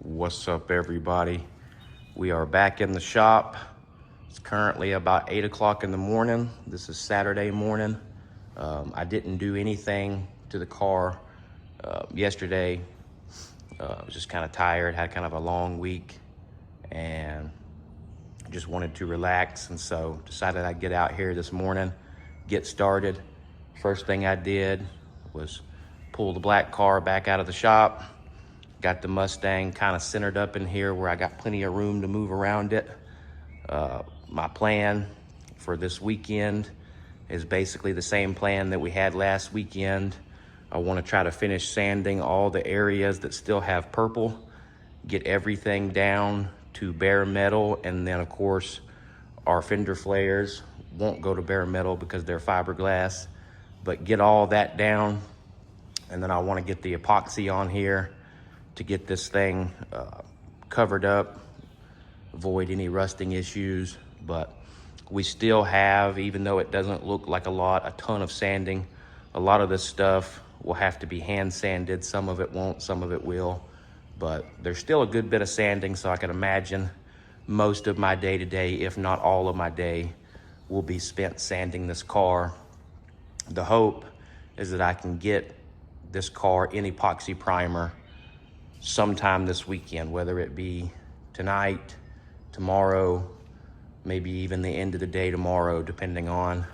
What's up, everybody? We are back in the shop. It's currently about 8 o'clock in the morning. This is Saturday morning. I didn't do anything to the car yesterday. I was just kind of tired, had kind of a long week, and just wanted to relax. And so decided I'd get out here this morning, get started. First thing I did was pull the black car back out of the shop. Got the Mustang kind of centered up in here where I got plenty of room to move around it. My plan for this weekend is basically the same plan that we had last weekend. I want to try to finish sanding all the areas that still have purple, get everything down to bare metal, and then of course our fender flares won't go to bare metal because they're fiberglass, but get all that down. And then I want to get the epoxy on here to get this thing covered up, avoid any rusting issues. But we still have, even though it doesn't look like a ton of sanding. A lot of this stuff will have to be hand sanded. Some of it won't, some of it will. But there's still a good bit of sanding, so I can imagine most of my day today, if not all of my day, will be spent sanding this car. The hope is that I can get this car in epoxy primer sometime this weekend, whether it be tonight, tomorrow, maybe even the end of the day tomorrow, depending on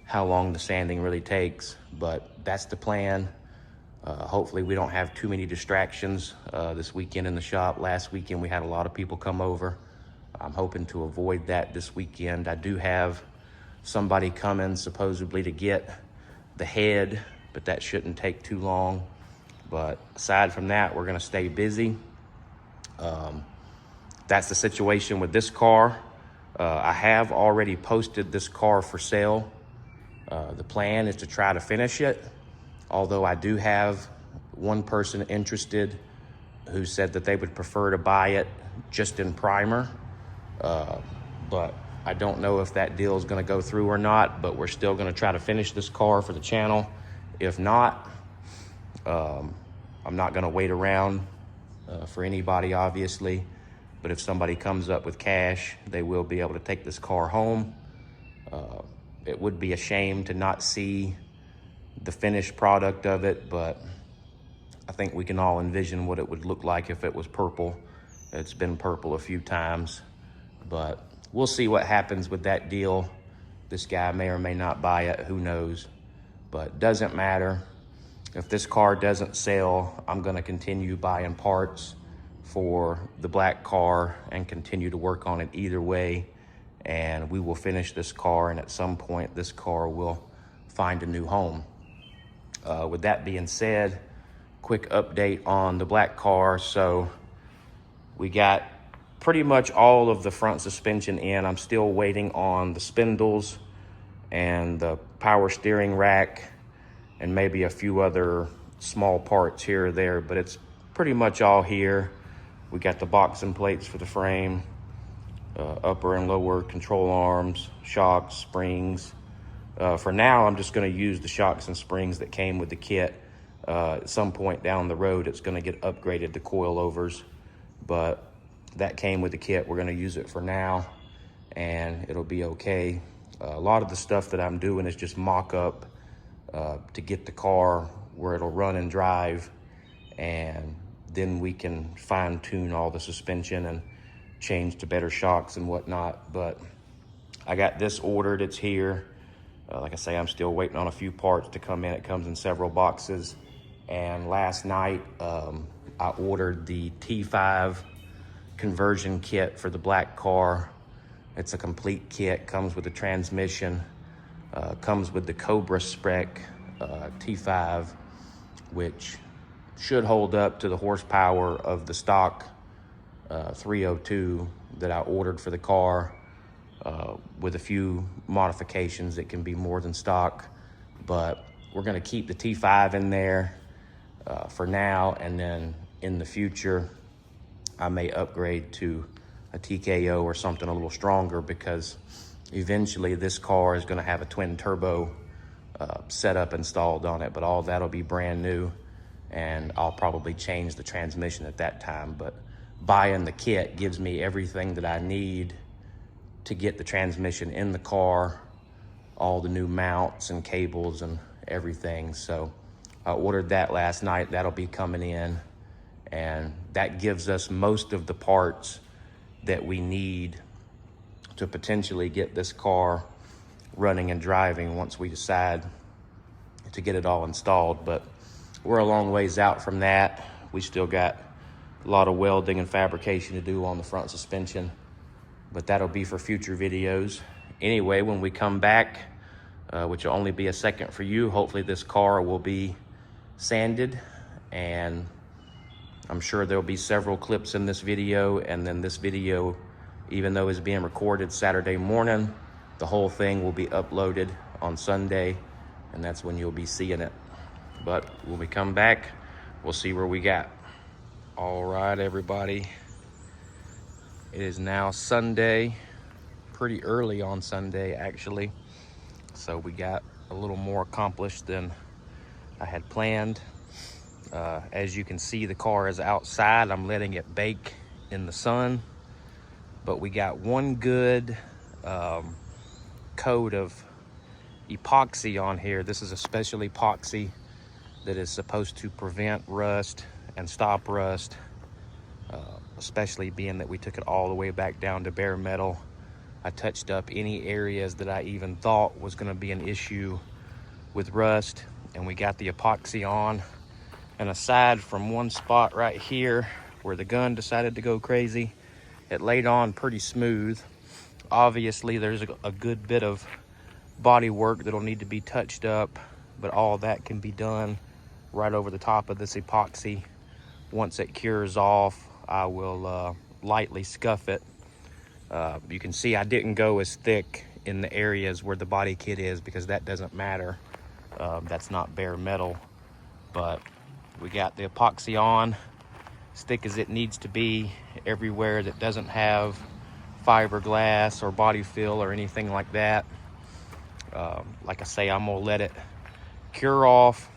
how long the sanding really takes. But that's the plan. Hopefully we don't have too many distractions this weekend in the shop. Last weekend we had a lot of people come over. I'm hoping to avoid that this weekend. I do have somebody coming supposedly to get the head, but that shouldn't take too long. But aside from that, we're gonna stay busy. That's the situation with this car. I have already posted this car for sale. The plan is to try to finish it, although I do have one person interested who said that they would prefer to buy it just in primer. But I don't know if that deal is gonna go through or not, but we're still gonna try to finish this car for the channel. If not, I'm not gonna wait around for anybody, obviously, but if somebody comes up with cash, they will be able to take this car home. It would be a shame to not see the finished product of it, but I think we can all envision what it would look like if it was purple. It's been purple a few times, but we'll see what happens with that deal. This guy may or may not buy it, who knows, but doesn't matter. If this car doesn't sell, I'm gonna continue buying parts for the black car and continue to work on it either way. And we will finish this car, and at some point this car will find a new home. With that being said, quick update on the black car. So we got pretty much all of the front suspension in. I'm still waiting on the spindles and the power steering rack and maybe a few other small parts here or there, but it's pretty much all here. We got the boxing plates for the frame, upper and lower control arms, shocks, springs. For now, I'm just gonna use the shocks and springs that came with the kit. At some point down the road, it's gonna get upgraded to coilovers, but that came with the kit. We're gonna use it for now, and it'll be okay. A lot of the stuff that I'm doing is just mock-up to get the car where it'll run and drive, and then we can fine-tune all the suspension and change to better shocks and whatnot. But I got this ordered, it's here. Like I say, I'm still waiting on a few parts to come in. It comes in several boxes. And last night, I ordered the T5 conversion kit for the black car. It's a complete kit, comes with the transmission, comes with the Cobra spec T5, which should hold up to the horsepower of the stock 302 that I ordered for the car. With a few modifications, it can be more than stock, but we're gonna keep the T5 in there for now, and then in the future, I may upgrade to a TKO or something a little stronger, because eventually this car is gonna have a twin turbo setup installed on it, but all that'll be brand new, and I'll probably change the transmission at that time. But buying the kit gives me everything that I need to get the transmission in the car, all the new mounts and cables and everything. So I ordered that last night. That'll be coming in, and that gives us most of the parts that we need to potentially get this car running and driving once we decide to get it all installed. But we're a long ways out from that. We still got a lot of welding and fabrication to do on the front suspension, but that'll be for future videos. Anyway, when we come back, which will only be a second for you, hopefully this car will be sanded, and I'm sure there'll be several clips in this video, and then this video, even though it's being recorded Saturday morning, the whole thing will be uploaded on Sunday, and that's when you'll be seeing it. But when we come back, we'll see where we got. All right, everybody. It is now Sunday, pretty early on Sunday, actually. So we got a little more accomplished than I had planned. As you can see, the car is outside. I'm letting it bake in the sun. But we got one good coat of epoxy on here. This is a special epoxy that is supposed to prevent rust and stop rust, especially being that we took it all the way back down to bare metal. I touched up any areas that I even thought was going to be an issue with rust, and we got the epoxy on. And aside from one spot right here where the gun decided to go crazy, it laid on pretty smooth. Obviously there's a good bit of body work that'll need to be touched up, but all that can be done right over the top of this epoxy. Once it cures off, I will lightly scuff it. You can see I didn't go as thick in the areas where the body kit is, because that doesn't matter. That's not bare metal. But we got the epoxy on, as thick as it needs to be, everywhere that doesn't have fiberglass or body fill or anything like that. Like I say, I'm gonna let it cure off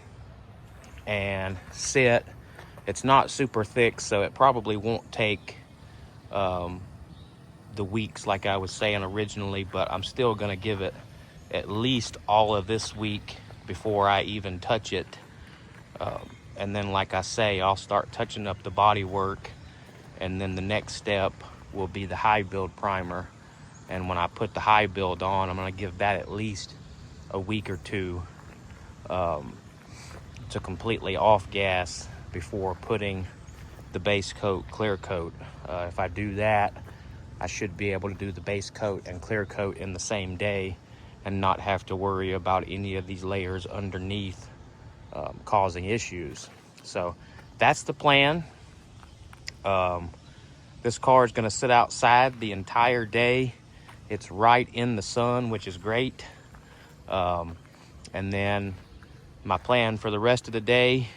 and sit. It's not super thick, so it probably won't take the weeks like I was saying originally, but I'm still gonna give it at least all of this week before I even touch it. And then, like I say, I'll start touching up the body work, and then the next step will be the high build primer. And when I put the high build on, I'm gonna give that at least a week or two to completely off gas before putting the base coat, clear coat. If I do that, I should be able to do the base coat and clear coat in the same day and not have to worry about any of these layers underneath causing issues. So that's the plan. This car is going to sit outside the entire day. It's right in the sun, which is great. And then my plan for the rest of the day,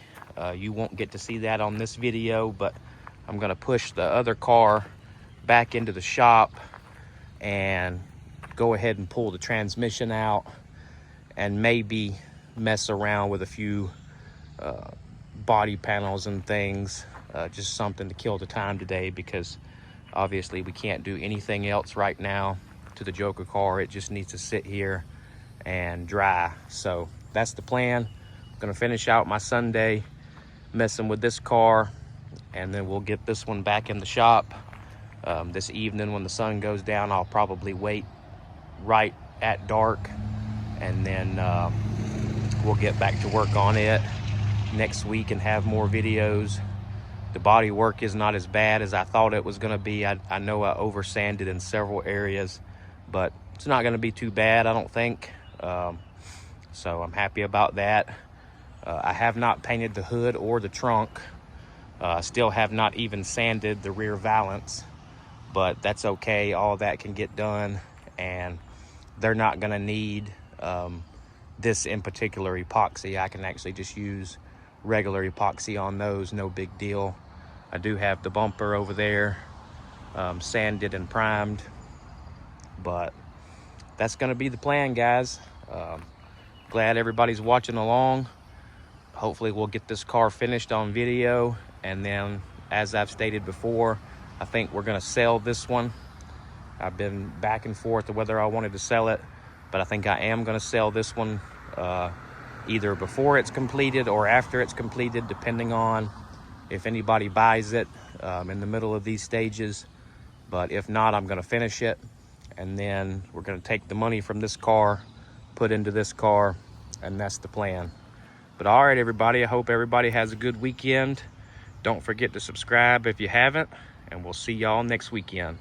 you won't get to see that on this video, but I'm going to push the other car back into the shop and go ahead and pull the transmission out, and maybe mess around with a few body panels and things, just something to kill the time today, because obviously we can't do anything else right now to the Joker car. It just needs to sit here and dry. So that's the plan. I'm gonna finish out my Sunday messing with this car, and then we'll get this one back in the shop. This evening when the sun goes down, I'll probably wait right at dark, and then we'll get back to work on it next week and have more videos. The body work is not as bad as I thought it was going to be. I know I over sanded in several areas, but it's not going to be too bad, I don't think. So I'm happy about that. I have not painted the hood or the trunk. Still have not even sanded the rear valance, but that's okay. All that can get done, and they're not going to need this in particular epoxy. I can actually just use regular epoxy on those, no big deal. I do have the bumper over there sanded and primed, but that's going to be the plan, guys. Glad everybody's watching along. Hopefully we'll get this car finished on video, and then, as I've stated before, I think we're gonna sell this one. I've been back and forth to whether I wanted to sell it, but I think I am gonna sell this one either before it's completed or after it's completed, depending on if anybody buys it in the middle of these stages. But if not, I'm gonna finish it, and then we're gonna take the money from this car, put into this car, and that's the plan. But all right, everybody, I hope everybody has a good weekend. Don't forget to subscribe if you haven't, and we'll see y'all next weekend.